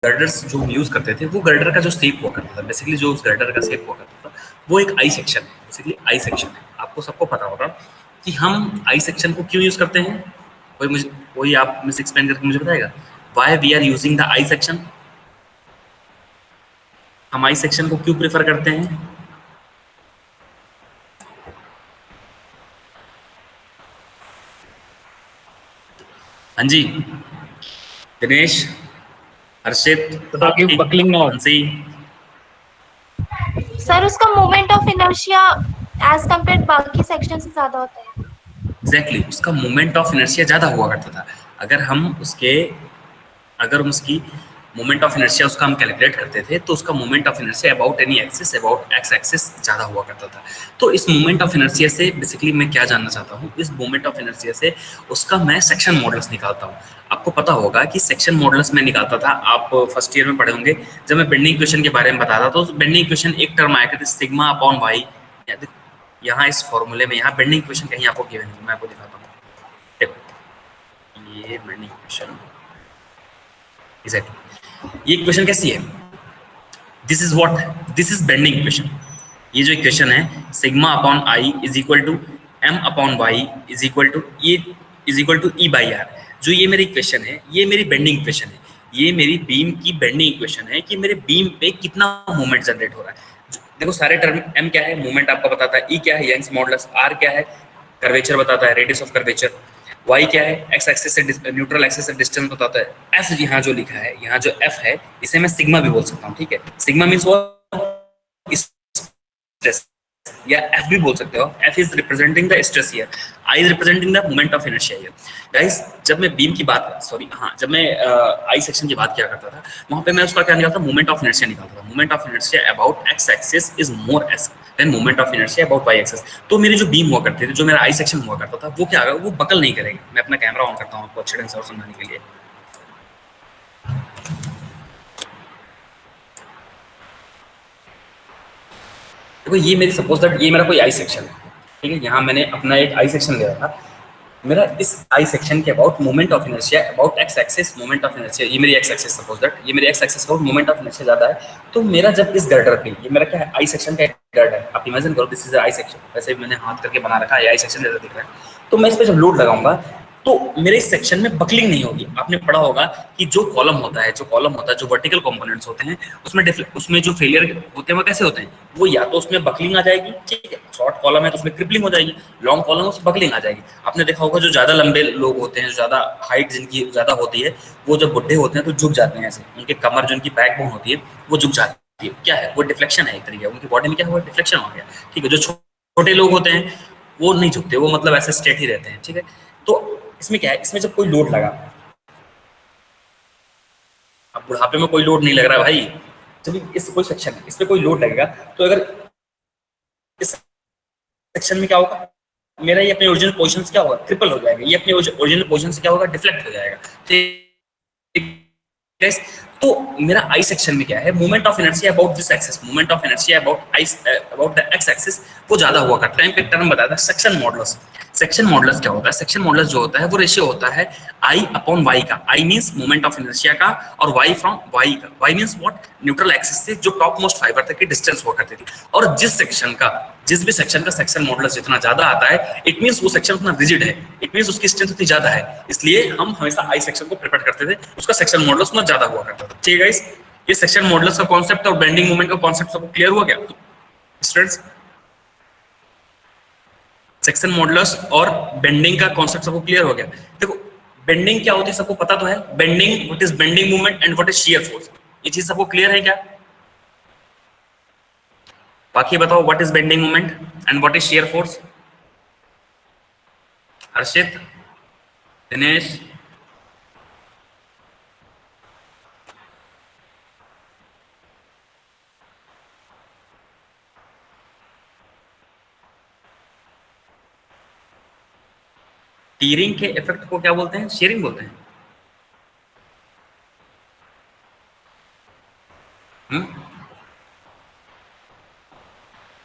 Girders जो हम use करते थे वो गर्डर का जो शेप हुआ करता था, बेसिकली जो उस गर्डर का शेप हुआ करता था वो एक आई सेक्शन है, बेसिकली आई सेक्शन है। आपको सबको पता होगा कि हम आई सेक्शन को क्यों यूज करते हैं। कोई आप मुझे एक्सप्लेन करके मुझे बताएगा why we are using the I section. हम आई सेक्शन को क्यों प्रेफर करते हैं? हाँ जी, Dinesh, Harshit, So that give buckling now. हंसी। सर उसका moment of inertia as compare बाकी सेक्शन से ज्यादा होता है। एग्जैक्टली, उसका मोमेंट ऑफ इनर्शिया ज्यादा हुआ करता था। अगर हम उसकी मोमेंट ऑफ इनर्शिया उसका हम कैलकुलेट करते थे तो उसका moment of inertia about any axis, about X axis ज़्यादा हुआ करता था। तो इस मोमेंट ऑफ इनर्शिया से बेसिकली मैं क्या जानना चाहता हूँ, इस मोमेंट ऑफ इनर्शिया से उसका मैं सेक्शन मॉडल्स निकालता हूँ। आपको पता होगा कि सेक्शन मॉडल्स में निकालता था, आप फर्स्ट ईयर में पढ़े होंगे जब मैं बेंडिंग इक्वेशन के बारे में बताता था। तो बेंडिंग इक्वेशन एक टर्म आया करती सिग्मा अपॉन वाई। यहाँ इस फॉर्मूले में यहाँ बेंडिंग इक्वेशन कहीं आपको गिवन नहीं, मैं आपको दिखाता हूँ। ये बेंडिंग इक्वेशन एग्जैक्टली, ये इक्वेशन कैसी है? This is what, this is bending equation. ये जो इक्वेशन है sigma upon I is equal to M upon Y is equal to E by R. जो ये मेरी इक्वेशन है ये मेरी बेंडिंग इक्वेशन है। ये मेरी बीम की बेंडिंग इक्वेशन है कि मेरे बीम पे कितना मूवमेंट जनरेट हो रहा है। देखो सारे टर्म, एम क्या है मूवमेंट आपको बताता है, ई क्या है यंग्स मॉडुलस, आर क्या है कर्वेचर बताता है, रेडियस ऑफ कर्वेचर, वाई क्या है एक्स एक्सिस से न्यूट्रल एक्सिस से डिस्टेंस बताता है, एफ यहाँ जो लिखा है, यहाँ जो एफ है इसे मैं सिग्मा भी बोल सकता हूँ। ठीक है, सिग्मा मीन्स वो स्ट्रेस, या एफ भी बोल सकते हो। F is representing the stress here, I is representing the moment of inertia here. Guys जब मैं बीम की बात जब मैं आई सेक्शन की बात किया करता था वहां पे मैं उसका क्या निकालता, मोमेंट ऑफ इनर्शिया निकालता था। Moment of inertia about X axis is more as than moment of inertia about Y axis. तो मेरी जो बीम हुआ करती थी, जो मेरा आई सेक्शन हुआ करता था, वो क्या होगा, वो बकल नहीं करेगा। मैं अपना कैमरा ऑन करता हूँ आपको अच्छे ढंग से और समझाने के लिए। देखो ये मेरी सपोज दैट ये मेरा कोई आई सेक्शन है, ठीक है, यहाँ मैंने अपना एक आई सेक्शन ले रखा। मेरा इस आई सेक्शन के about moment of inertia about X axis moment of inertia, ये मेरी एक्स एक्सिस सपोज दैट ये मेरी एक्स एक्सिस का मोमेंट ऑफ इनर्शिया ज्यादा है। तो मेरा जब इस गर्डर पे, ये मेरा क्या है आई सेक्शन का एक गर्डर है, आप इमेजिन करो दिस इज आई सेक्शन, वैसे मैंने हाथ करके बना रखा है आई सेक्शन जैसा दिख रहा है। तो मैं इस पर जब लोड लगाऊंगा तो मेरे इस सेक्शन में बकलिंग नहीं होगी। आपने पढ़ा होगा कि जो कॉलम होता है जो वर्टिकल कंपोनेंट्स होते हैं उसमें जो फेलियर होते हैं वो कैसे होते हैं, वो या तो उसमें बकलिंग आ जाएगी, ठीक है, शॉर्ट कॉलम है तो उसमें क्रिपलिंग हो जाएगी, लॉन्ग कॉलम है उसमें बकलिंग आ जाएगी। आपने देखा होगा जो ज्यादा लंबे लोग होते हैं, जो ज्यादा हाइट जिनकी ज्यादा होती है, वो जब बुढ़े होते हैं तो झुक जाते हैं ऐसे, उनके कमर जो उनकी बैकबोन होती है वो झुक जाती है। क्या है वो डिफ्लेक्शन है एक तरीके, उनकी बॉडी में क्या हुआ डिफ्लेक्शन हो गया। ठीक है, जो छोटे लोग होते हैं वो नहीं झुकते, वो मतलब ऐसे स्ट्रेट ही रहते हैं। ठीक है, तो इसमें क्या है, इसमें जब कोई लोड लगा, अब बुढ़ापे में कोई लोड नहीं लग रहा भाई, जब इस कोई सेक्शन है इस पे कोई लोड लगेगा तो अगर इस सेक्शन में क्या होगा, मेरा ये अपने ओरिजिनल पोजीशन से क्या होगा ट्रिपल हो जाएगा, ये अपने ओरिजिनल पोजीशन से क्या होगा डिफ्लेक्ट हो जाएगा। तो मेरा आई सेक्शन में क्या है moment of inertia about this axis, moment of inertia about the x axis वो ज्यादा हुआ करता है। एक टर्म बताया था सेक्शन मॉडुलस। सेक्शन मॉडुलस क्या होता है, सेक्शन मॉडुलस जो होता है वो रेशियो होता है आई अपॉन वाई का। I means moment of inertia का और वाई फ्रॉम वाई का। Y means what, neutral axis से जो टॉप मोस्ट फाइबर तक की डिस्टेंस हुआ करती थी। और जिस भी सेक्शन का सेक्शन मॉडुलस जितना ज्यादा आता है इट मींस वो सेक्शन उतना रिजिड है, इट मींस उसकी स्ट्रेंथ उतनी ज्यादा है, इसलिए हम हमेशा आई सेक्शन को प्रेफर करते थे, उसका सेक्शन मॉडुलस उतना ज्यादा हुआ करता था। ठीक है गाइस, ये सेक्शन मॉडुलस का कॉन्सेप्ट और बेंडिंग मोमेंट का कॉन्सेप्ट सबको क्लियर हुआ क्या स्टूडेंट्स? सेक्शन मॉडुलस और बेंडिंग का कॉन्सेप्ट सबको क्लियर हो गया? देखो बेंडिंग क्या होती है सबको पता तो है, bending what is bending moment and what is shear force, ये चीज सबको क्लियर है क्या? बाकी बताओ what is bending moment and what is shear force? Harshit, Dinesh, tearing के इफेक्ट को क्या बोलते हैं, शेयरिंग बोलते हैं।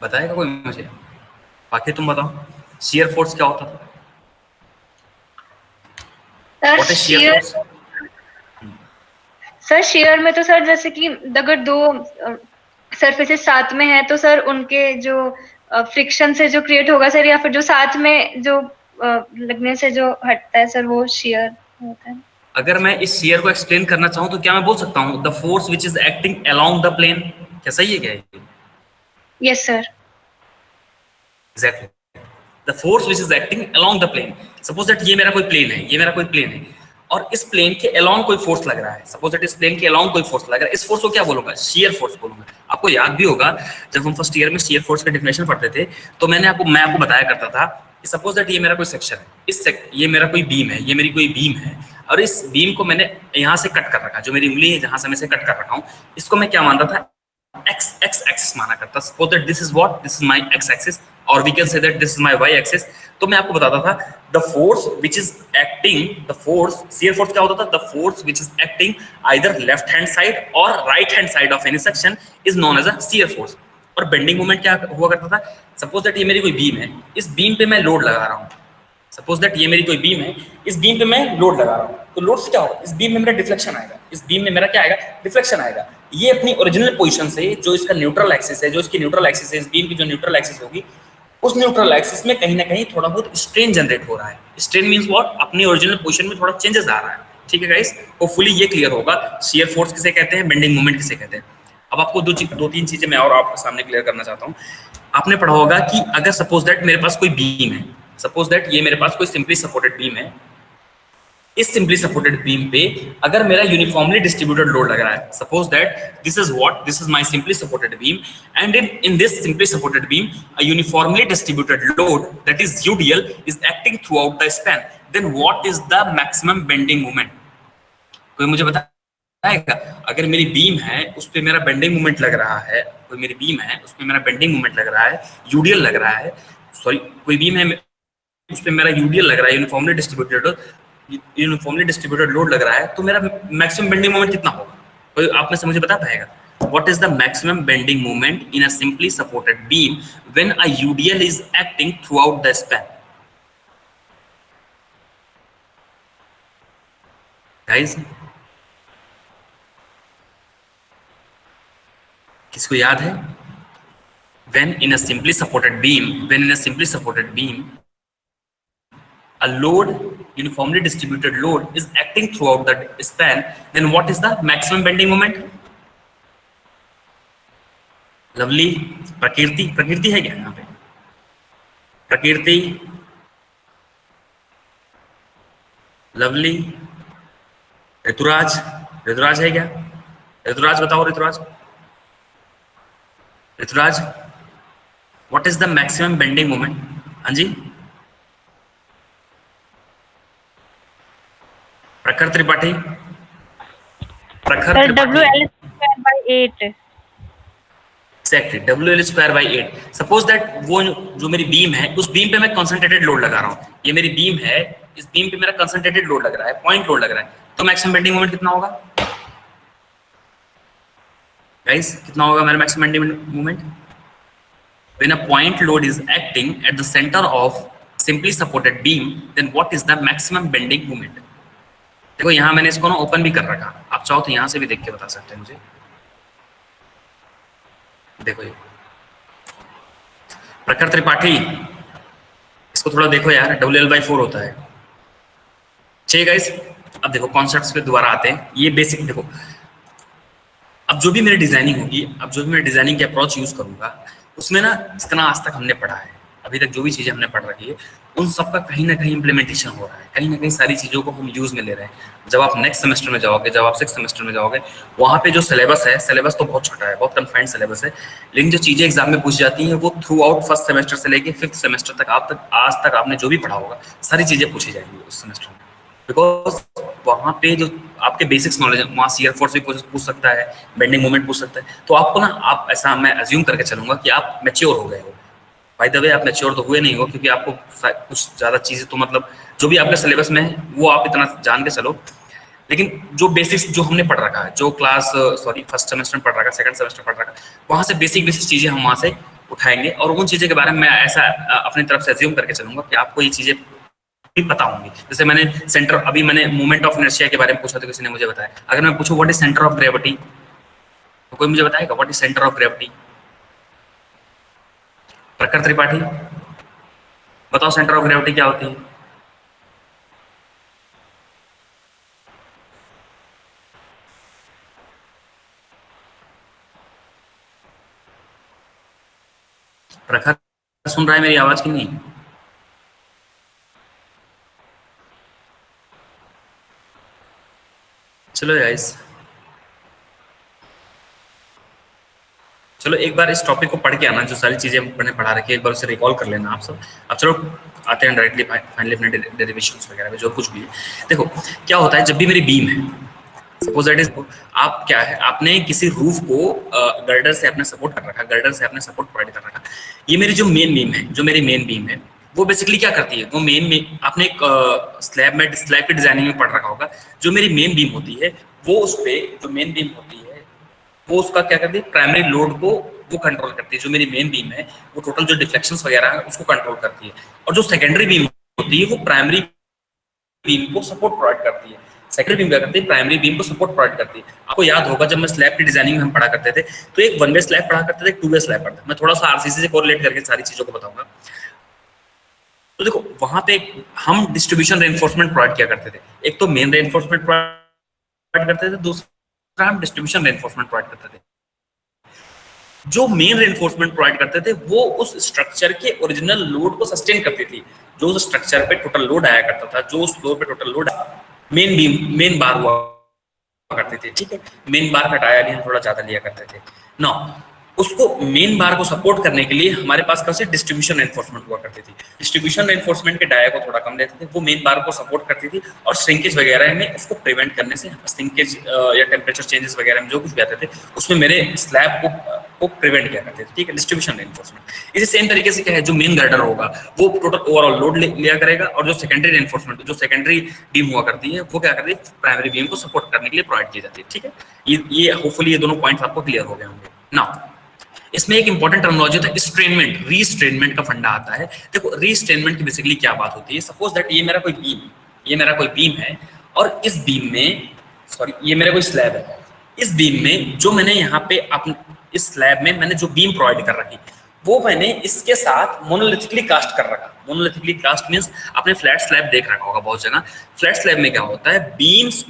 बताएगा कोई मुझे? बाकी तुम बताओ शियर फोर्स क्या होता था? What is shear force? Sir share में तो सर जैसे कि अगर दो सरफेसेस साथ में है तो सर उनके जो फ्रिक्शन से जो क्रिएट होगा सर, या फिर जो साथ में जो लगने से जो हटता है सर, वो शेयर होता है। अगर मैं इस शेयर को एक्सप्लेन करना चाहूं तो क्या मैं बोल सकता हूं the force which is acting along the plane? क्या सही है क्या ये? Yes sir. Exactly, the force which is acting along the plane. Suppose that ये मेरा कोई प्लेन है, ये मेरा कोई प्लेन है, और इस प्लेन के अलोंग कोई फोर्स लग रहा है। सपोज दैट इस प्लेन के अलोंग कोई फोर्स लग रहा है, इस फोर्स को क्या बोलूंगा? शेयर फोर्स बोलूंगा। आपको याद भी होगा जब हम फर्स्ट ईयर में शेयर फोर्स का डेफिनेशन पढ़ते थे तो मैं आपको बताया करता था कि सपोज दैट ये मेरा कोई सेक्शन है, ये मेरा कोई बीम है, ये मेरी कोई बीम है, और इस बीम को मैंने यहाँ से कट कर रखा, जो मेरी उंगली है जहां से मैं इसे कट कर रखा हूँ, इसको मैं क्या मानता था? x एक्सिस माना करता। Suppose that this is what, this is my x axis, और we can say that this is my y axis. तो मैं आपको बताता था the force which is acting, the force, shear force क्या होता था? The force which is acting either left hand side और right hand side of any section is known as a shear force. और बेंडिंग मोमेंट क्या हुआ करता था? Suppose that ये मेरी कोई बीम है, इस बीम पे मैं लोड लगा रहा हूँ। सपोज दैट ये मेरी कोई बीम है, इस बीम पे मैं लोड लगा रहा हूँ, तो लोड से क्या होगा? इस बीम में मेरा डिफ्लेक्शन आएगा, इस बीम में मेरा क्या आएगा? डिफ्लेक्शन आएगा। ये अपनी ओरिजिनल पोजीशन से, जो इसका न्यूट्रल एक्सिस है, जो इसकी न्यूट्रल एक्सिस है, इस बीम की जो न्यूट्रल एक्सिस होगी, उस न्यूट्रल एक्सिस में कहीं ना कहीं थोड़ा बहुत स्ट्रेन जनरेट हो रहा है। Strain means what? अपनी ओरिजिनल पोजीशन में थोड़ा चेंजेस आ रहा है। ठीक है गाइस, होपफुली ये क्लियर होगा शियर फोर्स किसे कहते हैं, बेंडिंग मोमेंट किसे कहते हैं। अब आपको दो तीन चीजें मैं और आपके सामने क्लियर करना चाहता हूँ। आपने पढ़ा होगा कि अगर सपोज दैट मेरे पास कोई बीम है, सपोज दैट ये मेरे पास कोई सिंपली सपोर्टेड बीम है, इस सिंपली सपोर्टेड बीम पे अगर मेरा यूनिफॉर्मली डिस्ट्रीब्यूटेड लोड लग रहा है, suppose that this is what, this is my simply supported beam, and in this simply supported beam a uniformly distributed load that is UDL is acting throughout the span, then what is the maximum bending moment? कोई मुझे बताएगा? अगर मेरी beam है उस पर मेरा bending moment लग रहा है, कोई मेरी बीम है उस पर मेरा बेंडिंग मोमेंट लग रहा है, यूडीएल लग रहा है, सॉरी कोई बीम है उस पर मेरा यूडीएल लग रहा है, यूनिफॉर्मली डिस्ट्रीब्यूटेड लोड लग रहा है, तो मेरा मैक्सिमम बेंडिंग मोमेंट कितना होगा? कोई आप में से मुझे बता पाएगा? What is the maximum bending moment in a simply supported beam when a UDL is acting throughout the span? Guys, किसको याद है? When in a simply supported beam, a load, uniformly distributed load is acting throughout the span, then what is the maximum bending moment? Lovely, प्रकृति है क्या यहाँ पे? प्रकृति, lovely, Rituraj है क्या? ऋतुराज बताओ, Rituraj what is the maximum bending moment? हाँ जी, प्रखर Tripathi, WL²/8। Exactly, WL²/8। Suppose that वो जो मेरी बीम है, उस बीम पे मैं कंसंट्रेटेड लोड लगा रहा हूँ। ये मेरी बीम है, इस बीम पे मेरा कंसंट्रेटेड लोड लग रहा है, पॉइंट लोड लग रहा है, तो मैक्सिमम बेंडिंग मोमेंट कितना होगा गाइस? कितना होगा मेरा maximum bending moment? When a point load is acting at the centre of simply supported beam, then what is the maximum bending moment? देखो यहाँ मैंने इसको ना ओपन भी कर रखा, आप चाहो तो यहाँ से भी देख के बता सकते हैं मुझे। देखो ये प्रखर त्रिपाठी, इसको थोड़ा देखो यार, WL/4 होता है। ठीक गाइस, अब देखो कॉन्सेप्ट्स पे दोबारा आते हैं। ये बेसिक देखो, अब जो भी मेरी डिजाइनिंग होगी, अब जो भी मैं डिजाइनिंग के अप्रोच यूज करूंगा, उसमें ना जितना आज तक हमने पढ़ा है, अभी तक जो भी चीजें हमने पढ़ रखी है, उन सबका कहीं ना कहीं इम्प्लीमेंटेशन हो रहा है, कहीं ना कहीं सारी चीजों को हम यूज में ले रहे हैं। जब आप नेक्स्ट सेमेस्टर में जाओगे, जब आप 6th सेमेस्टर में जाओगे, वहाँ पे जो सिलेबस है, सिलेबस तो बहुत छोटा है, बहुत कन्फाइंड सिलेबस है, लेकिन जो चीजें एग्जाम में पूछी जाती हैं वो थ्रू आउट फर्स्ट सेमेस्टर से लेके 5th सेमेस्टर तक, आज तक आपने जो भी पढ़ा होगा, सारी चीजें पूछी जाएंगी उस सेमेस्टर में। बिकॉज वहाँ पे जो आपके बेसिक्स नॉलेज है, वहाँ शियर फोर्स भी पूछ सकता है, बेंडिंग मोमेंट पूछ सकता है, तो आपको ना, आप ऐसा मैं अज्यूम करके चलूंगा कि आप मैच्योर हो गए हो। बाय द वे आप मैच्योर तो हुए नहीं हो, क्योंकि आपको कुछ ज़्यादा चीज़ें तो मतलब जो भी आपके सिलेबस में है वो आप इतना जान के चलो, लेकिन जो बेसिक्स जो हमने पढ़ रखा है, जो क्लास फर्स्ट सेमेस्टर में पढ़ रखा, सेकंड सेमेस्टर पढ़ रखा, वहाँ से बेसिक चीज़ें हम वहाँ से उठाएंगे, और उन चीज़ें के बारे में मैं ऐसा अपनी तरफ से अज्यूम करके चलूंगा कि आपको ये चीज़ें पता होंगी। जैसे मैंने सेंटर, अभी मैंने मोमेंट ऑफ इनर्शिया के बारे में पूछा तो किसी ने मुझे बताया। अगर मैं पूछूं what is centre of gravity, तो कोई मुझे बताएगा what is centre of gravity? प्रखर त्रिपाठी, बताओ सेंटर ऑफ ग्रेविटी क्या होती है? प्रखर सुन रहा है मेरी आवाज की नहीं? चलो गाइस, चलो एक बार इस टॉपिक को पढ़ के आना, जो सारी चीजें मैंने पढ़ा रखी है एक बार उसे रिकॉल कर लेना आप सब। अब चलो आते हैं डायरेक्टली फाइनली अपने डेरिवेशंस वगैरह में, जो कुछ भी है। देखो क्या होता है, जब भी मेरी बीम है, सपोज दैट इज, आप क्या है, आपने किसी रूफ को गर्डर से आपने सपोर्ट कर रखा, गर्डर से आपने सपोर्ट प्रोवाइड कर रखा। ये मेरी जो मेन बीम है, जो मेरी मेन बीम है, वो बेसिकली क्या करती है, वो मेन में आपने एक स्लैब की डिजाइनिंग में पढ़ रखा होगा। जो मेरी मेन बीम होती है, वो उस पे जो मेन बीम होती है वो उसका क्या करती है, प्राइमरी लोड को वो कंट्रोल करती है। जो मेरी मेन बीम है वो टोटल जो डिफ्लेक्शंस वगैरह है उसको कंट्रोल करती है, और जो सेकेंडरी बीम होती है वो प्राइमरी बीम को सपोर्ट प्रोवाइड करती है। सेकेंडरी बीम क्या करती है, प्राइमरी बीम को सपोर्ट प्रोवाइड करती है। आपको याद होगा जब मैं स्लैब की डिजाइनिंग में हम पढ़ा करते थे, तो एक वन वे स्लैब पढ़ा करते थे, एक टू वे स्लैब पढ़ा। मैं थोड़ा सा आरसीसी से कोरिलेट करके सारी चीजों को बताऊंगा। तो देखो वहां पे हम डिस्ट्रीब्यूशन रेनफोर्समेंट प्रोवाइड किया करते थे। एक तो मेन रेनफोर्समेंट प्रोवाइड करते थे, दूसरा हम डिस्ट्रीब्यूशन रेनफोर्समेंट प्रोवाइड करते थे। जो मेन रेनफोर्समेंट प्रोवाइड करते थे वो उस स्ट्रक्चर के ओरिजिनल लोड को सस्टेन करती थी। जो उस स्ट्रक्चर पे टोटल लोड आया करता था, जो उस फ्लोर पे total load main beam, main बार हुआ करते थे, ठीक है। मेन बार का डाया भी हम थोड़ा ज्यादा लिया करते थे। नौ उसको मेन बार को सपोर्ट करने के लिए हमारे पास कैसे डिस्ट्रीब्यूशन रेनफोर्समेंट हुआ करती थी। डिस्ट्रीब्यूशन रेनफोर्समेंट के डाया को थोड़ा कम लेते थे, वो मेन बार को सपोर्ट करती थी, और श्रिंकेज वगैरह में उसको प्रिवेंट करने से, श्रिंकेज या टेम्परेचर चेंजेस वगैरह में जो कुछ भी आते थे उसमें मेरे स्लैब को प्रिवेंट किया करते थे, ठीक है। डिस्ट्रीब्यूशन रेनफोर्समेंट इसी सेम तरीके से क्या है, जो मेन गर्डर होगा वो टोटल ओवरऑल लोड लिया करेगा, और जो सेकेंडरी रेनफोर्समेंट, जो सेकेंडरी बीम हुआ करती है, वो क्या करती है, प्राइमरी बीम को सपोर्ट करने के लिए प्रोवाइड की जाती है, ठीक है। ये होपफुली ये दोनों पॉइंट्स आपको क्लियर हो गए होंगे। नाउ इसमें एक इंपॉर्टेंट टर्मिनोलॉजी होता है स्ट्रेनमेंट, रीस्ट्रेनमेंट का फंडा आता है। देखो रीस्ट्रेनमेंट की बेसिकली क्या बात होती है, सपोज दैट ये मेरा कोई बीम है, और इस बीम में, सॉरी ये मेरा कोई स्लैब है, इस बीम में जो मैंने यहाँ पे अपने इस स्लैब में मैंने जो बीम प्रोवाइड कर रखी, वो मैंने इसके साथ मोनोलिथिकली कास्ट कर रखा। मोनोलिथिकली कास्ट मींस आपने फ्लैट स्लैब देख रखा होगा बहुत जगह। फ्लैट स्लैब में क्या होता है, बीम्स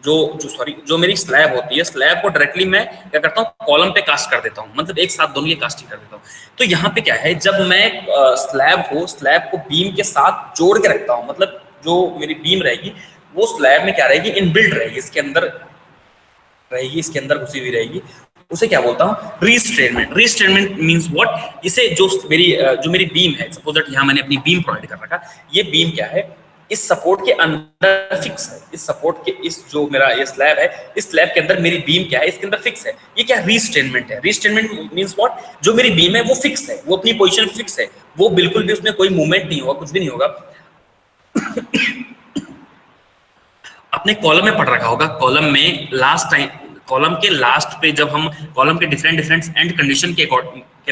जो मेरी स्लैब होती है, स्लैब को डायरेक्टली मैं क्या करता हूँ, कॉलम पे कास्ट कर देता हूँ, मतलब एक साथ दोनों की कास्टिंग कर देता हूँ। तो यहाँ पे क्या है, जब मैं स्लैब को बीम के साथ जोड़ के रखता हूँ, मतलब जो मेरी बीम रहेगी वो स्लैब में क्या रहेगी, इनबिल्ट रहेगी, इसके अंदर घुसी हुई रहेगी। उसे क्या बोलता हूँ, रीस्ट्रेनमेंट। रीस्ट्रेनमेंट मींस व्हाट, इसे जो मेरी बीम है, सपोज दैट यहाँ मैंने अपनी बीम प्रोवाइड कर रखा, ये बीम क्या है, इस सपोर्ट के अंदर फिक्स है, इस सपोर्ट के इस जो मेरा ये स्लैब है, इस स्लैब के अंदर मेरी बीम क्या है, इसके अंदर फिक्स है। ये क्या रीस्ट्रेनमेंट है। रीस्ट्रेनमेंट मींस व्हाट, जो मेरी बीम है वो फिक्स है, वो अपनी पोजीशन फिक्स है, वो बिल्कुल भी उसमें कोई मूवमेंट नहीं होगा, कुछ भी नहीं होगा। आपने कॉलम में पढ़ रखा होगा, कॉलम के लास्ट पे जब हम कॉलम के डिफरेंट एंड कंडीशन के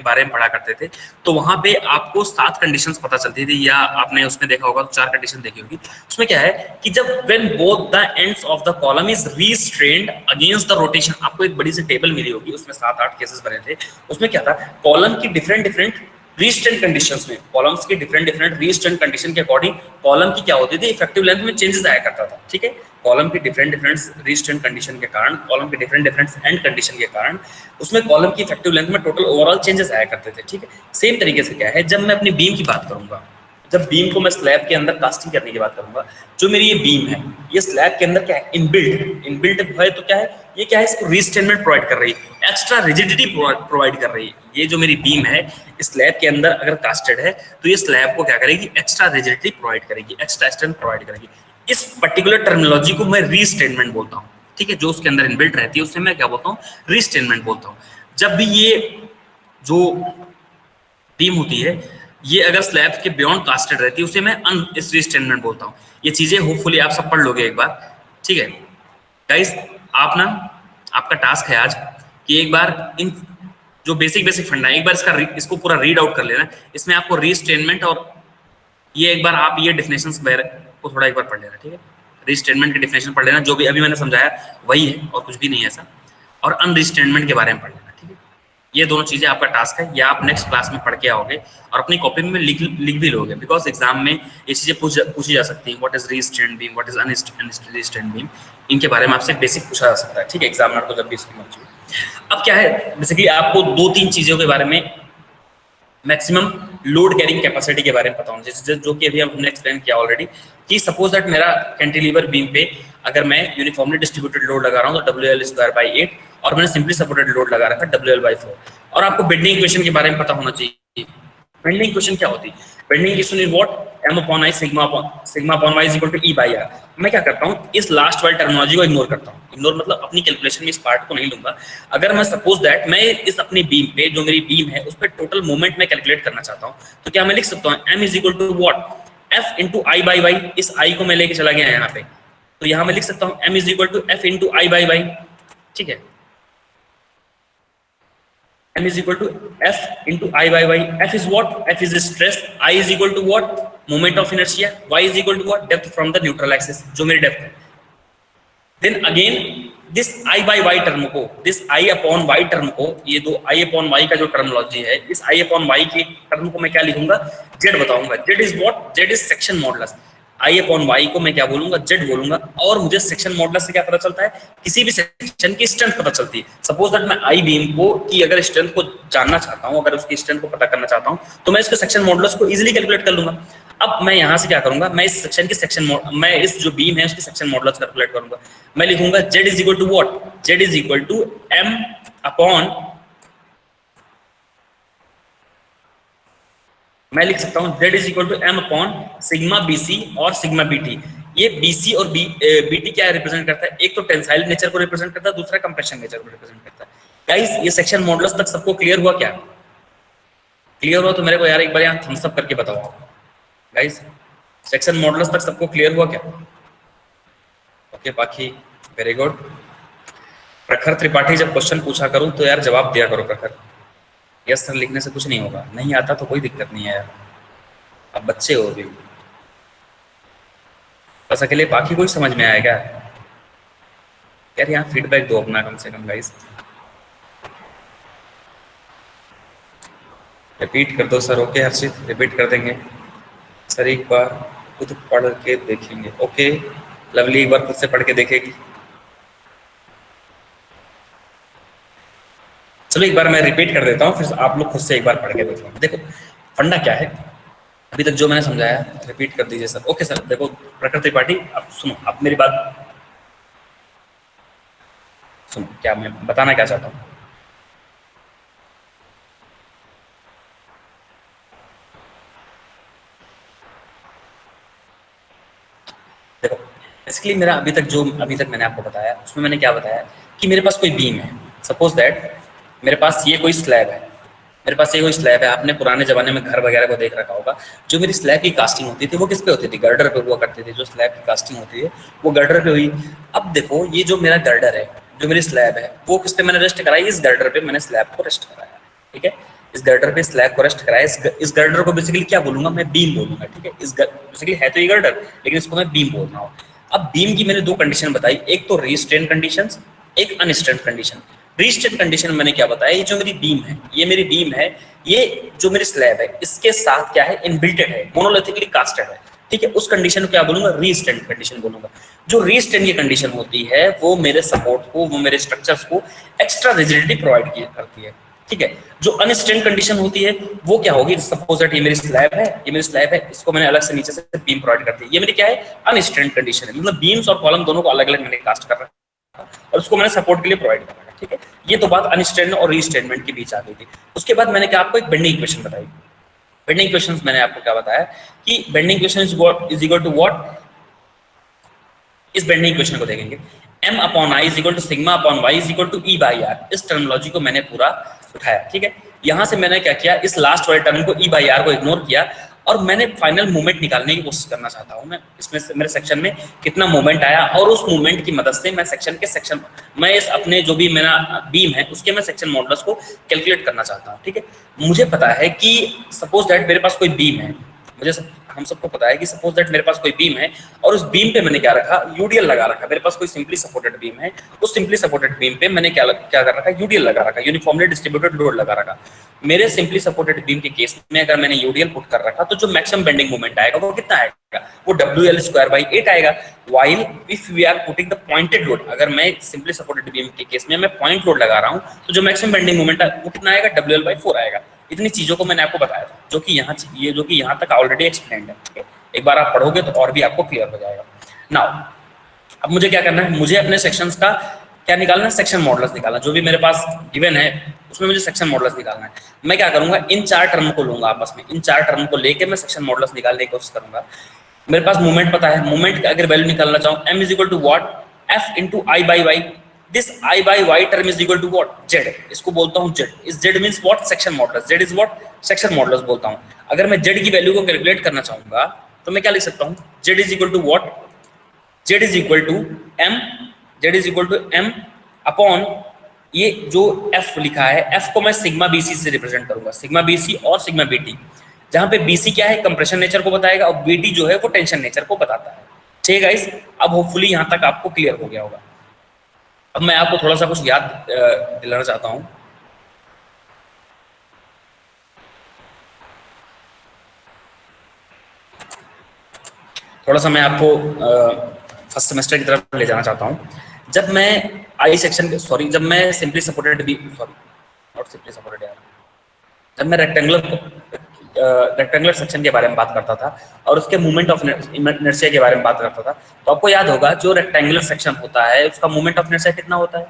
बारे में पढ़ा करते थे, तो वहां पे आपको 7 कंडीशंस पता चलती थी, या आपने उसमें देखा होगा तो 4 कंडीशन देखी होगी। उसमें क्या है कि जब when both the ends of the column is restrained against the rotation, आपको एक बड़ी सी टेबल मिली होगी, उसमें 7-8 केसेस बने थे। उसमें क्या था, कॉलम की डिफरेंट रीस्ट्रेन कंडीशंस में, कॉलम्स की डिफरेंट रीस्ट्रेन कंडीशन के अकॉर्डिंग कॉलम की क्या होती थी, इफेक्टिव लेंथ में चेंजेस आया करता था, ठीक है। कॉलम की डिफरेंट रीस्ट्रेन कंडीशन के कारण, कॉलम के डिफरेंट एंड कंडीशन के कारण उसमें कॉलम की इफेक्टिव लेंथ में टोटल ओवरऑल चेंजेस आया करते थे, ठीक है। सेम तरीके से क्या है, जब मैं अपनी बीम की बात करूंगा, जब बीम को मैं स्लैब के अंदर कास्टिंग करने की बात करूंगा, जो मेरी ये बीम है, ये स्लैब के अंदर क्या है, इनबिल्ट है, तो क्या है, ये क्या है, इसको रीस्ट्रेनमेंट प्रोवाइड कर रही है, एक्स्ट्रा रिजिडिटी प्रोवाइड कर रही है। ये जो मेरी बीम है स्लैब के अंदर अगर कास्टेड है, तो ये स्लैब को क्या करेगी, एक्स्ट्रा रिजिडिटी प्रोवाइड करेगी, एक्स्ट्रा स्ट्रेंथ प्रोवाइड करेगी। इस पर्टिकुलर टर्मिनोलॉजी को मैं रीस्ट्रेनमेंट बोलता हूँ, ठीक है। जो उसके अंदर इनबिल्ट रहती है उससे मैं क्या बोलता हूँ, रीस्ट्रेनमेंट बोलता हूँ। जब भी ये जो बीम होती है ये अगर स्लैब के बियॉन्ड कास्टेड रहती है, उसे मैं रीस्ट्रेनमेंट बोलता हूँ। ये चीजें होपफुली आप सब पढ़ लोगे एक बार, ठीक है गाइस। आपका टास्क है आज कि एक बार इन जो बेसिक फंडा है, एक बार इसको पूरा रीड आउट कर लेना। इसमें आपको रीस्ट्रेनमेंट और ये एक बार आप ये डेफिनेशंस वगैरह को थोड़ा एक बार पढ़ लेना, ठीक है। रीस्टेटमेंट की डेफिनेशन पढ़ लेना, जो भी अभी मैंने समझाया वही है और कुछ भी नहीं है ऐसा। और अनरीस्टेटमेंट के बारे में पढ़ लेना, ठीक है। ये दोनों चीजें आपका टास्क है, ये आप नेक्स्ट क्लास में पढ़ के आओगे और अपनी कॉपी में लिख भी लोगे, बिकॉज एग्जाम में ये चीजें पूछी जा सकती हैं। What is restrained beam, what is unrestrained beam, इनके बारे में आपसे बेसिक पूछा जा सकता है, ठीक है, एग्जामिनर को जब भी इसकी मर्जी हो। अब क्या है, बेसिकली आपको 2-3 चीजों के बारे में, मैक्सिमम लोड कैरिंग कैपेसिटी के बारे में पता होना चाहिए, जो कि अभी हमने एक्सप्लेन किया ऑलरेडी, कि सपोज दैट मेरा कैंटिलीवर बीम पे अगर मैं यूनिफॉर्मली डिस्ट्रीब्यूटेड लोड लगा रहा हूँ तो WL²/8 और मैंने सिंपली सपोर्टेड लोड लगा रखा WL/4। और आपको बेंडिंग इक्वेशन के बारे में पता होना चाहिए। बेंडिंग इक्वेशन क्या होती है? Bending equation is what, M/I sigma/y = E/R। मैं क्या करता हूँ, इस लास्ट वाली टर्मिनोलॉजी को इग्नोर करता हूँ। इग्नोर मतलब अपनी कैलकुलेशन में इस पार्ट को नहीं लूंगा। अगर मैं सपोज दैट मैं इस अपनी बीम पे, जो मेरी बीम है उस पर टोटल मोमेंट मैं कैलकुलेट करना चाहता हूँ, तो क्या मैं लिख सकता हूँ M = what, F × I/y। इस I को मैं लेके चला गया यहाँ पे, तो यहाँ मैं लिख सकता हूँ M = F × I/y, ठीक है। M = F × I/y। F is what? F is stress, I is equal to what, moment of inertia, y is equal to what, depth from the neutral axis, जो मेरी डेप्थ है। Then again this I/y term को, this I/y term को, ये दो I/y का जो terminology है, इस I/y की टर्म को मैं क्या लिखूंगा, Z बताऊंगा। Z is what? Z is section modulus. I/y को मैं क्या बोलूंगा, Z बोलूंगा। और मुझे सेक्शन मॉडुलस से क्या पता चलता है, किसी भी सेक्शन की स्ट्रेंथ पता चलती है। सपोज दैट मैं आई बीम को की अगर स्ट्रेंथ को जानना चाहता हूं, अगर उसकी स्ट्रेंथ को पता करना चाहता हूं, तो मैं इसके सेक्शन मॉडुलस को इजीली कैलकुलेट कर लूंगा। अब मैं यहां से क्या करूंगा, मैं इस सेक्शन की मैं इस जो बीम है उसकी सेक्शन मॉडुलस कैलकुलेट करूंगा। मैं लिखूंगा Z = what, Z = M/, मैं लिख सकता हूं Z = M/σ/BC और σ/BT। ये BC और BT क्या रिप्रेजेंट करता है, एक तो टेंसाइल नेचर को रिप्रेजेंट करता है, दूसरा कंप्रेशन नेचर को रिप्रेजेंट करता है। गाइस ये सेक्शन मॉडुलस तक सबको क्लियर हुआ क्या? क्लियर हुआ तो मेरे को यार एक बार यहाँ थम्स अप करके बताओ गाइस, सेक्शन मॉडुलस तक सबको क्लियर हुआ क्या? ओके, बाकी वेरी गुड। प्रखर त्रिपाठी, जब क्वेश्चन पूछा करूं तो यार जवाब दिया करो प्रखर। यस सर लिखने से कुछ नहीं होगा, नहीं आता तो कोई दिक्कत नहीं है यार, अब बच्चे हो भी। बस अकेले बाकी कोई समझ में आएगा यार, यहाँ फीडबैक दो अपना कम से कम गाइस। रिपीट कर दो सर। ओके हर्षित, रिपीट कर देंगे सर, एक बार खुद पढ़ के देखेंगे। ओके लवली, एक बार खुद से पढ़ के देखेगी। चलो एक बार मैं रिपीट कर देता हूँ, फिर आप लोग खुद से एक बार पढ़ के देख लो। देखो फंडा क्या है, अभी तक जो मैंने समझाया रिपीट कर दीजिए सर। ओके सर, देखो प्रकृति पार्टी, अब सुनो, अब मेरी बात सुनो, क्या मैं बताना क्या चाहता हूँ। देखो बेसिकली मेरा अभी तक मैंने आपको बताया, उसमें मैंने क्या बताया कि मेरे पास कोई बीम है। सपोज दैट मेरे पास ये कोई स्लैब है, आपने पुराने जमाने में घर वगैरह को देख रखा होगा। जो मेरी स्लैब की कास्टिंग होती थी वो किस पे होती थी, गर्डर पे हुआ करती थी। जो स्लैब की कास्टिंग होती है वो गर्डर पे हुई। अब देखो ये जो मेरा गर्डर है, जो मेरी स्लैब है, वो किस पे मैंने रेस्ट कराई, इस गर्डर पे मैंने स्लैब को रेस्ट कराया, ठीक है। इस गर्डर पे स्लैब को रेस्ट कराया। इस गर्डर को बेसिकली क्या बोलूंगा, मैं बीम बोलूंगा, ठीक है। बेसिकली है तो ये गर्डर, लेकिन इसको मैं बीम बोल रहा हूँ। अब बीम की मैंने दो कंडीशन बताई, एक तो रीस्ट्रेन कंडीशन, एक अनस्ट्रेन कंडीशन। रीस्ट्रेन कंडीशन मैंने क्या बताया, ये जो मेरी बीम है, ये जो मेरी स्लैब है, इसके साथ क्या है, इनबिल्टेड है, मोनोलिथिकली कास्टेड है, ठीक है। उस कंडीशन को क्या बोलूंगा, रीस्ट्रेन कंडीशन बोलूंगा। जो रीस्ट्रेन की कंडीशन होती है वो मेरे सपोर्ट को, वो मेरे स्ट्रक्चर्स को एक्स्ट्रा रिजिडिटी प्रोवाइड करती है, ठीक है। जो अनस्ट्रेन कंडीशन होती है वो क्या होगी, सपोज दैट ये मेरी स्लैब है, इसको मैंने अलग से नीचे से बीम प्रोवाइड करती है। ये मेरी क्या है, अनस्ट्रेन कंडीशन है, मतलब बीम्स और कॉलम दोनों को अलग अलग मैंने कास्ट कर रखा है और उसको मैंने सपोर्ट के लिए प्रोवाइड कर रखा है, ठीक है। ये तो बात अनस्ट्रेन और रीस्ट्रेनमेंट के बीच आ गई थी। उसके बाद मैंने क्या आपको एक बेंडिंग इक्वेशन बताई। बेंडिंग इक्वेशंस मैंने आपको क्या बताया कि bending equation is equal to what. इस बेंडिंग इक्वेशन को देखेंगे, M/I is equal to σ/y is equal to E/R। इस टर्मिनोलॉजी को मैंने पूरा उठाया, ठीक है। यहां से मैंने क्या किया, इस लास्ट वाले टर्म को E/R को इग्नोर किया और मैंने फाइनल मूवमेंट निकालने की कोशिश करना चाहता हूं। मैं इसमें मेरे सेक्शन में कितना मूवमेंट आया और उस मूवमेंट की मदद से मैं इस अपने जो भी मेरा बीम है उसके मैं सेक्शन मॉडुलस को कैलकुलेट करना चाहता हूं, ठीक है। मुझे पता है कि सपोज दैट मेरे पास कोई बीम है, मुझे हम सबको पता है कि सपोज दैट मेरे पास कोई बीम है और उस बीम पे मैंने क्या रखा, यूडीएल लगा रखा। मेरे पास कोई सिंपली सपोर्टेड बीम है, उस सिंपली सपोर्टेड बीम पे मैंने क्या कर रखा, यूडीएल लगा रखा, यूनिफॉर्मली डिस्ट्रीब्यूटेड लोड लगा रखा। मेरे सिंपली सपोर्टेड बीम के केस में अगर मैंने यूडीएल पुट कर रखा तो जो मैक्सिमम बेंडिंग मोमेंट आएगा वो कितना आएगा, वो WL²/8 आएगा। While if we are putting the pointed load, अगर मैं सिंपली सपोर्टेड बीम के केस में मैं पॉइंट लोड लगा रहा हूं तो जो मैक्सिमम बेंडिंग मोमेंट है वो कितना आएगा, WL/4 आएगा। इतनी चीजों को मैंने आपको बताया था, जो कि यहाँ तक ऑलरेडी एक्सप्लेन्ड है। एक बार आप पढ़ोगे तो और भी आपको क्लियर हो जाएगा। नाउ अब मुझे क्या करना है, मुझे अपने सेक्शंस का क्या निकालना है, सेक्शन मॉडुलस निकालना। जो भी मेरे पास गिवन है उसमें मुझे सेक्शन मॉडुलस निकालना है। मैं क्या करूंगा, इन चार टर्म को लूंगा आपस में, इन चार टर्म को लेके मैं सेक्शन मॉडुलस निकालने की कोशिश करूंगा। मेरे पास मूवमेंट पता है, मूवमेंट का अगर वैल्यू निकालना चाहूँ, m is equal to what, F into I/Y। This I/Y term is equal to what, Z। इसको बोलता हूँ Z। इस Z means what, section modulus. Z is what, section modulus बोलता हूँ। अगर मैं Z की वैल्यू को कैलकुलेट करना चाहूंगा तो मैं क्या लिख सकता हूँ, Z is equal to what, Z is equal to M upon ये जो F लिखा है, F को मैं सिग्मा BC से रिप्रेजेंट करूंगा, सिग्मा BC और सिग्मा BT, जहां पे BC क्या है, कंप्रेशन नेचर को बताएगा, और BT जो है वो टेंशन नेचर को बताता है। ठीक है गाइस, अब होपफुली यहां तक आपको क्लियर हो गया होगा। अब मैं आपको थोड़ा सा कुछ याद दिलाना चाहता हूं। थोड़ा सा मैं आपको फर्स्ट सेमेस्टर की तरफ ले जाना चाहता हूं। जब मैं आई सेक्शन के जब मैं simply supported not simply supported यार, जब मैं रेक्टेंगुलर सेक्शन के बारे में बात करता था और उसके मूवमेंट ऑफ इनर्शिया के बारे में बात करता था, तो आपको याद होगा जो रेक्टेंगुलर सेक्शन होता है उसका मूवमेंट ऑफ इनर्शिया कितना होता है,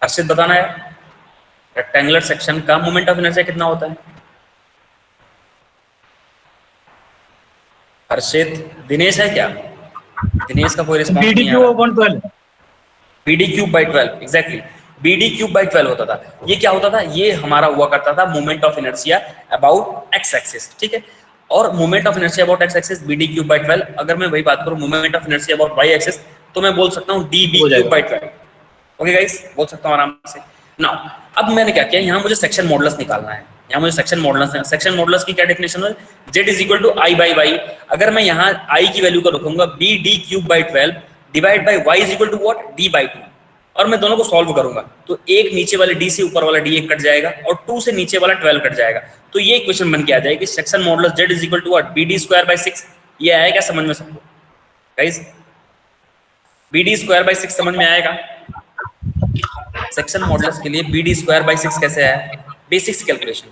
हर्षित बताना है, रेक्टेंगुलर सेक्शन का मूवमेंट ऑफ इनर्शिया कितना होता है? हर्षित, दिनेश है क्या? दिनेश का कोई रिस्पॉन्स नहीं आ रहा। BD³/12 एग्जैक्टली, BD³/12 होता था। ये क्या होता था, ये हमारा हुआ करता था moment of inertia about X axis. ठीक है, और moment of inertia about X axis BD³/12। अगर मैं वही बात करूं moment of inertia about Y axis, तो मैं बोल सकता हूं DB³/12। ओके गाइस, बोल सकता हूं आराम से। नाउ अब मैंने क्या किया, यहाँ मुझे सेक्शन मॉडुलस निकालना है। यहाँ मुझे सेक्शन मॉडुलस की क्या डेफिनेशन है, Z is equal to I/Y। अगर मैं यहाँ I की वैल्यू को रखूंगा BD³/12 divide by Y is equal to what, D/2, और मैं दोनों को सॉल्व करूंगा तो एक नीचे वाले D से ऊपर वाला D कट जाएगा और 2 से नीचे वाला 12 कट जाएगा। तो ये इक्वेशन बन के आ जाएगी section modulus Z is equal to what, BD²/6। ये आएगा समझ में सबको गाइस? BD²/6 समझ में आएगा? सेक्शन मॉडुलस के लिए BD²/6 कैसे है, बेसिक्स कैलकुलेशन।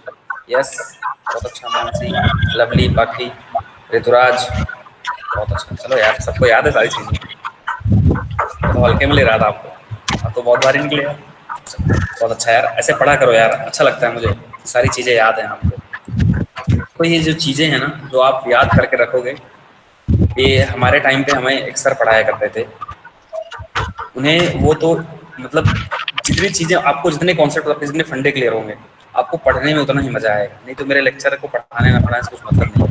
यस, बहुत अच्छा मानसी, लवली, बाकी ऋतुराज, बहुत अच्छा। चलो यार, सबको याद है सारी चीजें, तो हल्के में ले रहा था आपको, तो बहुत बार निकले यार। बहुत अच्छा यार, ऐसे पढ़ा करो यार, अच्छा लगता है मुझे, सारी चीजें याद हैं आपको। तो ये जो चीजें हैं ना, जो आप याद करके रखोगे, ये हमारे टाइम पे हमें एक सर पढ़ाया करते थे, उन्हें वो तो मतलब जितनी चीजें आपको, जितने कॉन्सेप्ट आपके, जितने फंडे क्लियर होंगे, आपको पढ़ने में उतना ही मजा आएगा। नहीं तो मेरे लेक्चर को पढ़ाने ना पढ़ाने से कुछ मतलब नहीं,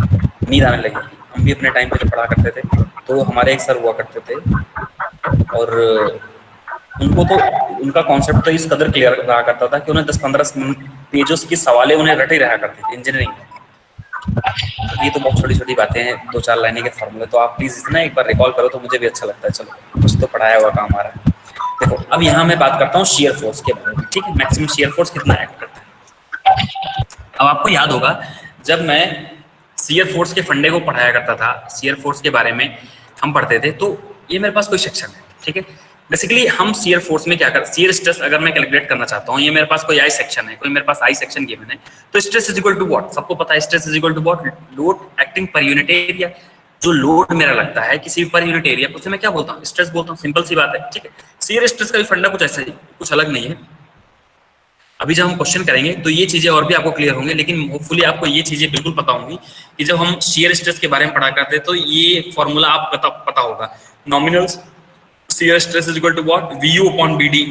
नींद आने लगेगी। हम भी अपने टाइम पे जब पढ़ा करते थे तो हमारे एक सर हुआ करते थे, और उनको तो उनका कॉन्सेप्ट तो इस कदर क्लियर रहा करता था कि उन्हें 10-15 पेजेस की सवालें उन्हें रटी रहा करती थी इंजीनियरिंग में। ये तो बहुत छोटी छोटी बातें हैं, 2-4 लाइनें के फॉर्मूले, तो आप प्लीज इतना एक बार रिकॉल करो तो मुझे भी अच्छा लगता है। चलो, कुछ तो पढ़ाया हुआ काम आ रहा है। देखो, अब यहाँ मैं बात करता हूँ शेयर फोर्स के बारे में। ठीक है, मैक्सिमम शेयर फोर्स कितना एक्ट करता है। अब आपको याद होगा जब मैं शेयर फोर्स के फंडे को पढ़ाया करता था, शेयर फोर्स के बारे में हम पढ़ते थे, तो ये मेरे पास कोई सेक्शन है। ठीक है, बेसिकली हम शेयर फोर्स में क्या कर, शेयर स्ट्रेस अगर मैं कैलकुलेट करना चाहता हूँ, ये मेरे पास कोई आई सेक्शन है, कोई मेरे पास आई सेक्शन गिवन है, तो stress is equal to what, सबको पता है stress is equal to what, load acting per unit area. जो लोड मेरा लगता है किसी पर यूनिट एरिया, उसे मैं क्या बोलता हूँ, स्ट्रेस बोलता हूँ। सिंपल सी बात है। ठीक है, शेयर स्ट्रेस का भी फंडा कुछ ऐसा ही, कुछ अलग नहीं है। अभी जब हम क्वेश्चन करेंगे तो ये चीजें और भी आपको क्लियर होंगी, लेकिन होपफुली आपको ये चीजें बिल्कुल पता होंगी कि जब हम शेयर स्ट्रेस के बारे में पढ़ा करते हैं तो ये फॉर्मूला आप पता होगा, nominal shear stress is equal to what, VU upon BD।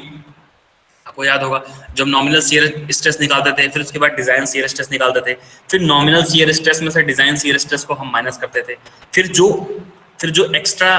आपको याद होगा जब नॉमिनल शेयर स्ट्रेस निकालते थे, फिर उसके बाद डिजाइन शेयर स्ट्रेस निकालते थे, फिर नॉमिनल शेयर स्ट्रेस में से डिजाइन शेयर स्ट्रेस को हम माइनस करते थे, फिर जो फिर जो एक्स्ट्रा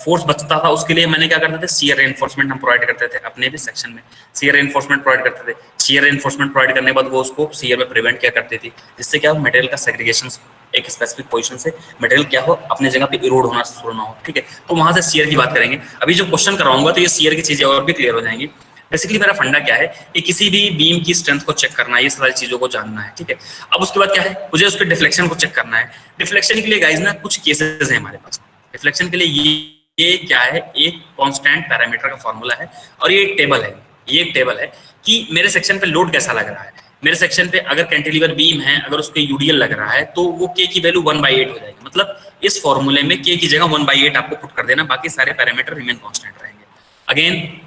फोर्स बचता था उसके लिए मैंने क्या करते थे, शियर रेनफोर्समेंट हम प्रोवाइड करते थे अपने भी सेक्शन में, शियर रेनफोर्समेंट प्रोवाइड करते थे। शियर रेनफोर्समेंट प्रोवाइड करने के बाद वो उसको शियर में प्रिवेंट क्या करती थी, जिससे क्या हो मटेरियल का सेग्रीगेशन एक स्पेसिफिक पोजीशन से मटेरियल क्या हो अपने जगह पे इरोड होना शुरू ना हो, ठीक है। तो वहां से शियर की बात करेंगे। अभी जो क्वेश्चन कराऊंगा तो ये शियर की चीजें और भी क्लियर हो जाएंगी। बेसिकली मेरा फंडा क्या है कि किसी भी बीम की स्ट्रेंथ को चेक करना है, ये सारी चीजों को जानना है, ठीक है। अब उसके बाद क्या है, मुझे उसके डिफ्लेक्शन को चेक करना है। डिफ्लेक्शन के लिए गाइस ना कुछ केसेस हैं हमारे पास। डिफ्लेक्शन के लिए ये क्या है, एक कांस्टेंट पैरामीटर का फॉर्मूला है और ये एक टेबल है। ये एक टेबल है कि मेरे सेक्शन पे लोड कैसा लग रहा है। मेरे सेक्शन पे अगर कैंटिलीवर बीम है, अगर उसके यूडीएल लग रहा है तो वो के की वैल्यू 1/8 हो जाएगी। मतलब इस फॉर्मूले में के की जगह 1/8 आपको पुट कर देना, बाकी सारे पैरामीटर रिमेन कांस्टेंट रहेंगे। अगेन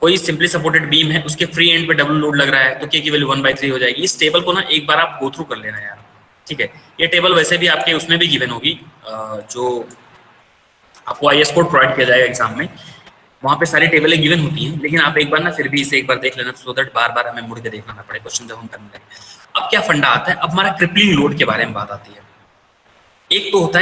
कोई सिंपली सपोर्टेड बीम है, उसके फ्री एंड पे डब्ल्यू लोड लग रहा है तो के की वैल्यू 1/3 हो जाएगी। इस टेबल को ना एक बार आप गो थ्रू कर लेना यार, ठीक है। ये टेबल वैसे भी आपके उसमें भी गिवन होगी, जो आपको आईएस कोड प्रोवाइड किया जाएगा एग्जाम में, वहाँ पे सारी टेबलें गिवन होती हैं। लेकिन आप एक बार ना फिर भी इसे एक बार देख लेना, सो दैट बार बार हमें मुड़ के देखना ना पड़े क्वेश्चन जब हम करने लगे। अब क्या फंडा आता है, अब हमारा क्रिपलिंग लोड के बारे में बात आती है। एक तो होता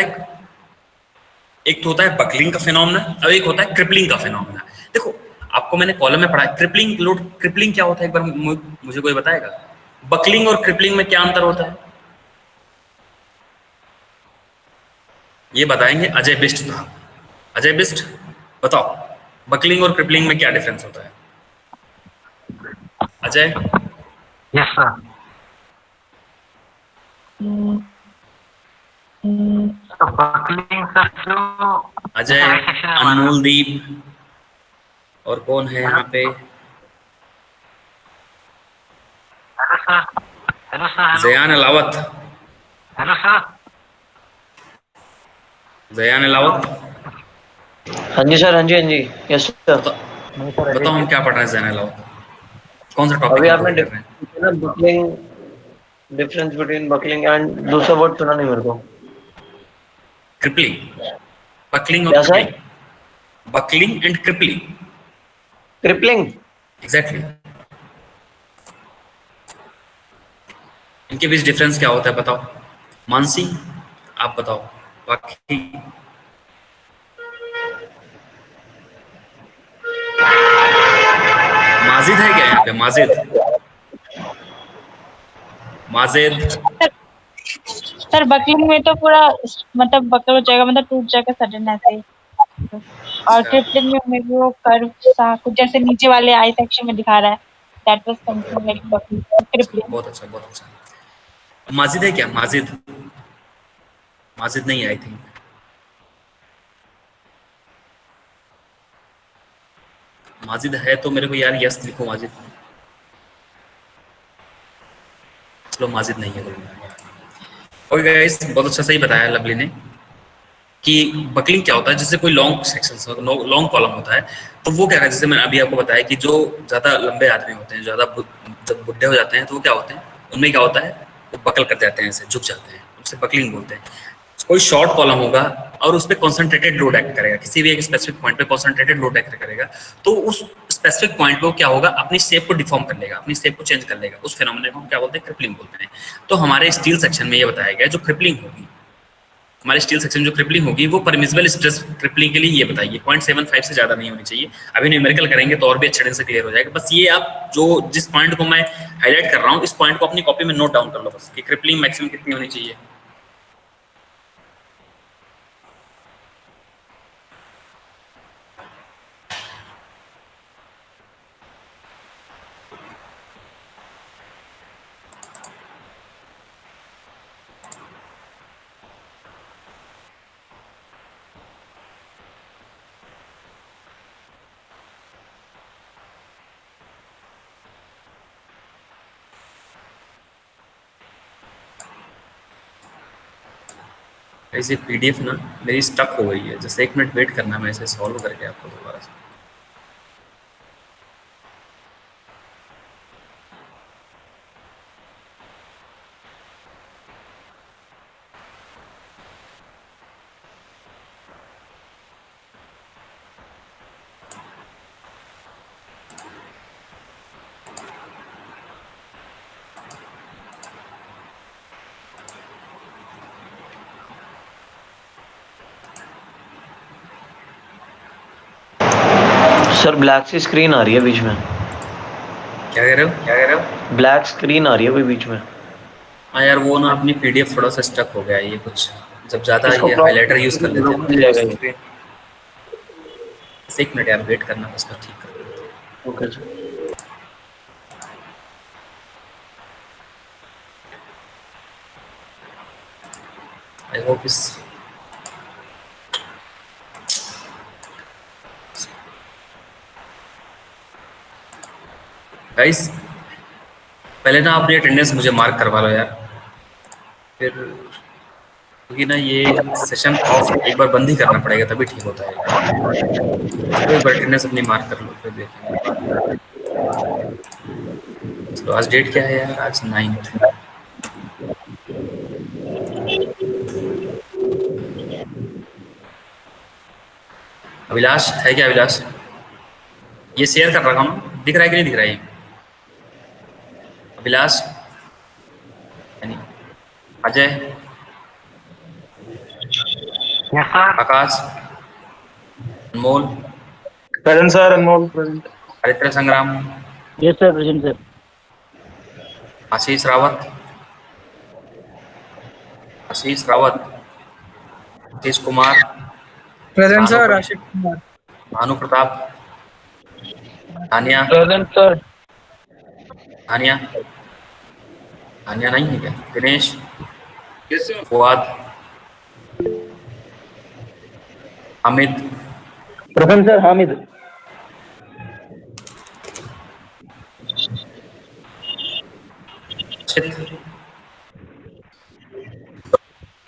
है बकलिंग का फिनोमेना, और एक होता है क्रिपलिंग का फिनोमेना। देखो आपको मैंने कॉलम में पढ़ा क्रिपलिंग लोड, क्रिपलिंग क्या होता है एक बार मुझे कोई बताएगा? बकलिंग और क्रिपलिंग में क्या अंतर होता है, ये बताएंगे अजय बिष्ट साहब। अजय बिष्ट बताओ, बकलिंग और क्रिपलिंग में क्या डिफरेंस होता है? Ajay. Yes sir. Buckling sir जो अजय, अनमोलदीप और कौन है यहाँ पे? Hello sir. Hello sir. Jayan Alawat. Hello sir. Jayan Alawat. हाँ जी सर, हाँ जी, हाँ जी, यस सर। बताओ हम क्या पढ़ रहे हैं जयान अलावत, कौन सा टॉपिक अभी हम आपने कवर कर रहे हैं? Buckling, difference between buckling and दूसरा वर्ड सुना नहीं मेरे को। क्रिपलिंग, बकलिंग और क्या sir? Crippling, buckling and crippling. Crippling. Exactly. इनके बीच डिफरेंस क्या होता है बताओ, मानसी आप बताओ। बाकी माजिद है क्या यहाँ पे? माजिद। सर बकलिंग में तो पूरा मतलब बकल हो जाएगा, मतलब टूट जाएगा सडन ऐसे ही। और क्रिपलिंग में वो कर्व सा कुछ जैसे नीचे वाले आई सेक्शन में दिखा रहा है, that was something like buckling crippling. बहुत अच्छा, बहुत अच्छा। माजिद है क्या? माजिद, माजिद नहीं है आई थिंक। माजिद है तो मेरे को यार यस लिखो माजिद। चलो माजिद नहीं है कोई। ओके गाइस, बहुत अच्छा सही बताया लवली ने कि बकलिंग क्या होता है। जैसे कोई लॉन्ग सेक्शन, लॉन्ग कॉलम होता है तो वो क्या है, जैसे मैंने अभी आपको बताया कि जो ज़्यादा लंबे आदमी होते हैं, ज़्यादा जब बुढ़े हो जाते हैं तो वो क्या होते हैं, उनमें क्या होता है, वो बकल कर जाते हैं, ऐसे झुक जाते हैं, उससे बकलिंग बोलते हैं। कोई शॉर्ट कॉलम होगा और उस पर कॉन्सेंट्रेटेड लोड एक्ट करेगा, किसी भी एक स्पेसिफिक पॉइंट पे कॉन्सेंट्रेटेड लोड एक्ट करेगा, तो उस स्पेसिफिक पॉइंट पे वो क्या होगा, अपनी शेप को डिफॉर्म कर लेगा, अपनी शेप को चेंज कर लेगा। उस फिनोमेना को हम क्या बोलते हैं, क्रिपलिंग बोलते हैं। तो हमारे स्टील सेक्शन में ये बताया गया जो क्रिपलिंग होगी, हमारे स्टील सेक्शन जो क्रिपलिंग होगी वो परमिसिबल स्ट्रेस क्रिपलिंग के लिए ये बताइए 0.75 से ज़्यादा नहीं होनी चाहिए। अभी न्यूमेरिकल करेंगे तो और भी अच्छे ढंग से क्लियर हो जाएगा। बस ये आप जो जिस पॉइंट को मैं हाईलाइट कर रहा हूँ, इस पॉइंट को अपनी कॉपी में नोट डाउन कर लो बस, कि क्रिपलिंग मैक्सिमम कितनी होनी चाहिए। ऐसे पीडीएफ ना मेरी स्टक हो गई है, जैसे 1 मिनट वेट करना, मैं इसे सॉल्व करके आपको दोबारा से। सर ब्लैक सी स्क्रीन आ रही है बीच में, क्या कह रहे हो? ब्लैक स्क्रीन आ रही है अभी बीच में। हाँ यार, वो ना अपनी पीडीएफ थोड़ा सा स्टक हो गया है, ये कुछ जब ज़्यादा इसको ये क्रॉप हाइलाइटर यूज़ कर लेते हैं मिल जाएगा ये। ना। बस एक मिनट यार, वेट करना, बस मैं ठीक कर। Okay sir. आई होप इस गाइस, पहले ना अपनी अटेंडेंस मुझे मार्क करवा लो यार, फिर क्योंकि ना ये सेशन ऑफ एक बार बंद ही करना पड़ेगा, तभी ठीक होता है। चलो एक बार अटेंडेंस अपनी मार्क कर लो, फिर देखेंगे बाद में। चलो आज डेट क्या है यार? आज 9th। अभिलाष है क्या? अभिलाष, ये शेयर कर रखा हूँ, दिख रहा है कि नहीं दिख रहा है ये? अभिलाष, यानी Ajay, yes sir. Akash, Anmol, present sir, Anmol present. Haritra Sangram, yes sir, present sir. Ashish Rawat, Ashish Rawat, Ashish Kumar, present Bhanu sir, Ashish Kumar. Bhanu Pratap, Tania, present sir. Tania, Tania नहीं है क्या? Dinesh, Fuad, Hamid, present sir, Hamid.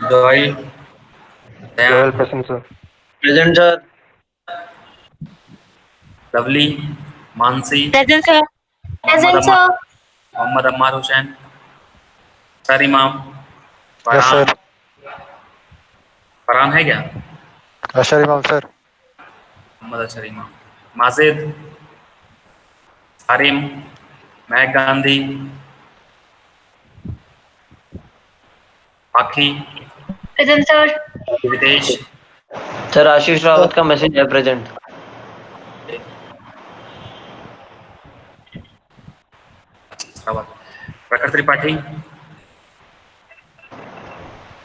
Joel, Dayan, present sir. Present sir. Lovely, Mansi, present sir. Present, sir. Mohammad Ammar Hussain, sir Imam, yes Farhan, sir. Farhan है क्या? अशर इमाम सर। मोहम्मद अशर इमाम, Majid, Sarim, Mahak Gandhi, Pakhi, present sir. Videsh, sir Ashish Rawat का मैसेज है present. Prakhar Tripathi,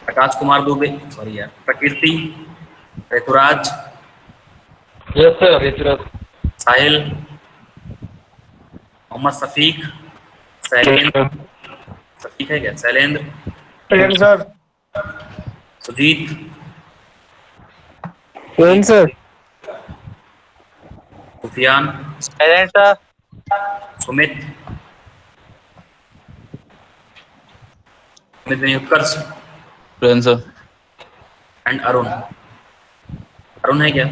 Prakash Kumar Dubey, sorry यार, प्रकृति, ऋतुराज, यस सर, ऋतुराज। साहिल, मोहम्मद सफीक, शैलेंद्र, सफीक है क्या? Shailendra, present sir. Sujit, present sir. Sufiyan, present sir. Sumit, Sumit नहीं, Utkarsh present sir. And Arun. Arun है क्या?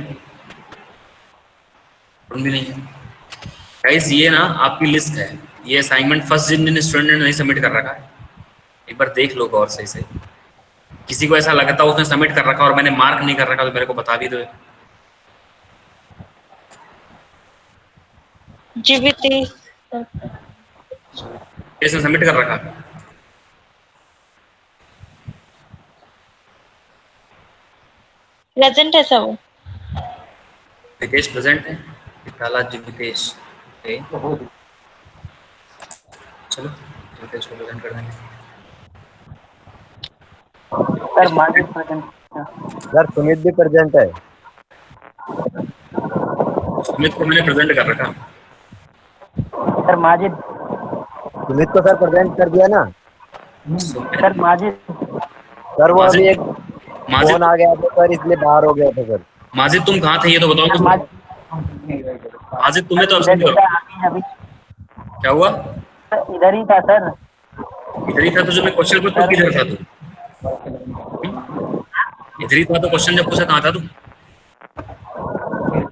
अरुण भी नहीं है। गाइस ये ना आपकी लिस्ट है, ये असाइनमेंट फर्स्ट जिन स्टूडेंट ने नहीं सबमिट कर रखा है, एक बार देख लो गौर से इसे। किसी को ऐसा लगता है उसने सबमिट कर रखा और मैंने मार्क नहीं कर रखा, तो मेरे को बता भी दो। जीविती, इसने सबमिट कर रखा? प्रेजेंट है सब। विकेश प्रेजेंट है, काला जी विकेश। ओके, चलो विकेश को प्रेजेंट कर देंगे। Sir Majid present. Sir Sumit भी प्रेजेंट है। सुमित को मैंने प्रेजेंट कर रखा। सर माजिद। सुमित को सर प्रेजेंट कर दिया ना। सर माजिद। सर वो अभी एक माजिद, फोन आ गया था सर, इसलिए बाहर हो गया था सर। माजिद तुम कहाँ थे ये तो बताओ मुझे। माजिद तुम्हें तो अब्सेंट हो। क्या हुआ? इधर ही था सर। इधर ही था तो जो मैं क्वेश्चन पूछा किधर था तू? इधर ही था तो क्वेश्चन जब पूछा कहाँ था तू?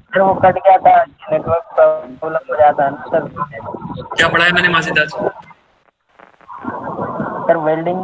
सर वो कट गया था, नेटवर्क प्रॉब्लम हो जाता है सर। क्या पढ़ाया मैंने माजिद आज? Sir welding